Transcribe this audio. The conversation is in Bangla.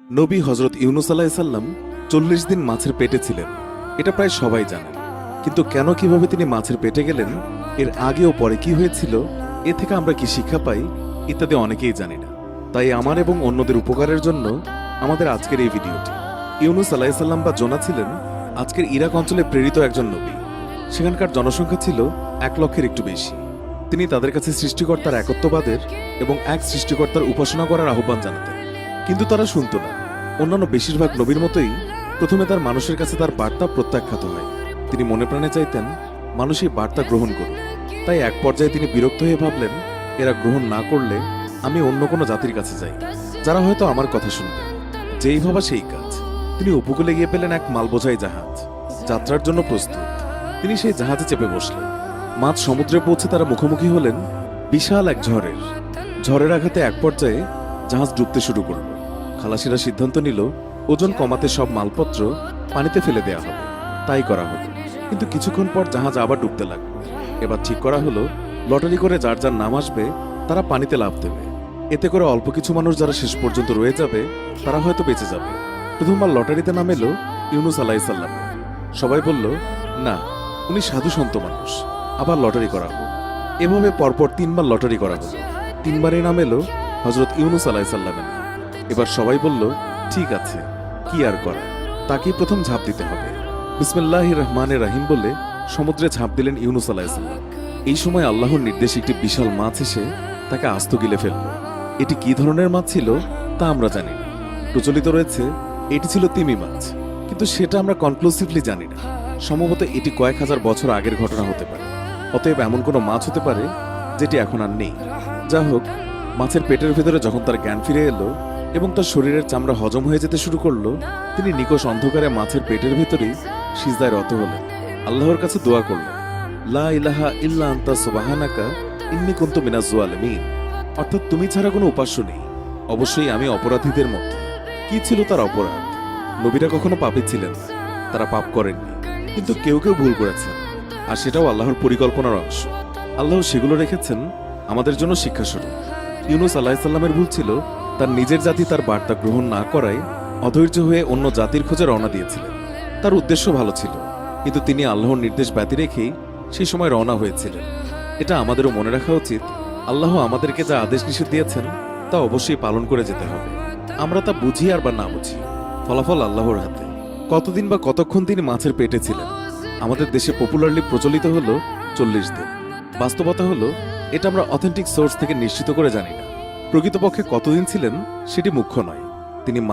নবী হজরত ইউনুস আলাইহিস সালাম ৪০ দিন মাছের পেটে ছিলেন, এটা প্রায় সবাই জানেন। কিন্তু কেন কিভাবে তিনি মাছের পেটে গেলেন, এর আগে ও পরে কি হয়েছিল, এ থেকে আমরা কি শিক্ষা পাই, ইত্যাদি অনেকেই জানি না। তাই আমার এবং অন্যদের উপকারের জন্য আমাদের আজকের এই ভিডিওটি। ইউনুস আলাইহিস সালাম বা জোনা ছিলেন আজকের ইরাক অঞ্চলে প্রেরিত একজন নবী। সেখানকার জনসংখ্যা ছিল ১ লক্ষের একটু বেশি। তিনি তাদের কাছে সৃষ্টিকর্তার একত্ববাদের এবং এক সৃষ্টিকর্তার উপাসনা করার আহ্বান জানাতেন, কিন্তু তারা শুনত না। অন্যান্য বেশিরভাগ নবীর মতোই প্রথমে তার মানুষের কাছে তার বার্তা প্রত্যাখ্যাত হয়। তিনি মনে প্রাণে চাইতেন মানুষ এই বার্তা গ্রহণ করুন। তাই এক পর্যায়ে তিনি বিরক্ত হয়ে ভাবলেন, এরা গ্রহণ না করলে আমি অন্য কোনো জাতির কাছে যাই, যারা হয়তো আমার কথা শুনবে। যেই ভাবা সেই কাজ। তিনি উপকূলে গিয়ে পেলেন এক মালবোঝাই জাহাজ, যাত্রার জন্য প্রস্তুত। তিনি সেই জাহাজে চেপে বসলেন। মাঝ সমুদ্রে পৌঁছে তারা মুখোমুখি হলেন বিশাল এক ঝড়ের। ঝড়ের আঘাতে এক পর্যায়ে জাহাজ ডুবতে শুরু করল। খালাসিরা সিদ্ধান্ত নিল ওজন কমাতে সব মালপত্র পানিতে ফেলে দেয়া হবে। তাই করা হলো। কিন্তু কিছুক্ষণ পর জাহাজ আবার ডুবতে লাগলো। এবার ঠিক করা হলো লটারি করে যার যার নাম আসবে তারা পানিতে লাফ দেবে। এতে করে অল্প কিছু মানুষ যারা শেষ পর্যন্ত রয়ে যাবে তারা হয়তো বেঁচে যাবে। প্রথমবার লটারিতে নাম এলো ইউনুস আলাইহিস সালাম। সবাই বলল, না, উনি সাধু সন্ত মানুষ, আবার লটারি করা হোক। এভাবে পরপর ৩বার লটারি করা হলো। ৩বারই নাম এলো হজরত ইউনুস আলাইহিস সালামের নাম। এবার সবাই বলল, ঠিক আছে, কি আর করা, তাকেই প্রথম ঝাঁপ দিতে হবে। বিসমিল্লাহির রহমানির রহিম বলে সমুদ্রে ঝাঁপ দিলেন ইউনুস আলাইহিস সালাম। এই সময় আল্লাহর নির্দেশে একটি বিশাল মাছ এসে তাকে আস্ত গিলে ফেলল। এটি কি ধরনের মাছ ছিল তা আমরা জানি না। প্রচলিত রয়েছে এটি ছিল তিমি মাছ, কিন্তু সেটা আমরা কনক্লুসিভলি জানি না। সম্ভবত এটি কয়েক হাজার বছর আগের ঘটনা হতে পারে। অতএব এমন কোনো মাছ হতে পারে যেটি এখন আর নেই। যা হোক, মাছের পেটের ভেতরে যখন তার জ্ঞান ফিরে এলো এবং তার শরীরের চামড়া হজম হয়ে যেতে শুরু করলো, তিনি নিকষ অন্ধকারে মাছের পেটের ভেতরেই সিজদায় রত হলেন। আল্লাহর কাছে দোয়া করলেন, লা ইলাহা ইল্লা আনতা সুবহানাকা ইন্নী কুনতু মিনাজ জালিমিন। অর্থাৎ তুমি ছাড়া কোনো উপাস্য নেই, অবশ্যই আমি অপরাধীদের মধ্যে। কি ছিল তার অপরাধ? নবীরা কখনো পাপী ছিলেন না, তারা পাপ করেননি। কিন্তু কেউ কেউ ভুল করেছেন, আর সেটাও আল্লাহর পরিকল্পনার অংশ। আল্লাহ সেগুলো রেখেছেন আমাদের জন্য শিক্ষাস্বরূপ। ইউনুস আলাইহিস সালামের ভুল ছিল তার নিজের জাতি তার বার্তা গ্রহণ না করায় অধৈর্য হয়ে অন্য জাতির খোঁজে রওনা দিয়েছিলেন। তার উদ্দেশ্য ভালো ছিল, কিন্তু তিনি আল্লাহর নির্দেশ ব্যতি রেখেই সেই সময় রওনা হয়েছিলেন। এটা আমাদেরও মনে রাখা উচিত, আল্লাহ আমাদেরকে যা আদেশ নিষেধ দিয়েছেন তা অবশ্যই পালন করে যেতে হবে। আমরা তা বুঝি আর বা না বুঝি, ফলাফল আল্লাহর হাতে। কতদিন বা কতক্ষণ তিনি মাছের পেটে ছিলেন আমাদের দেশে পপুলারলি প্রচলিত হলো ৪০ দিন। বাস্তবতা হলো এটা আমরা অথেন্টিক সোর্স থেকে নিশ্চিত করে জানি না। প্রকৃতপক্ষে কতদিন ছিলেন সেটি মুখ্য নয়। তিনি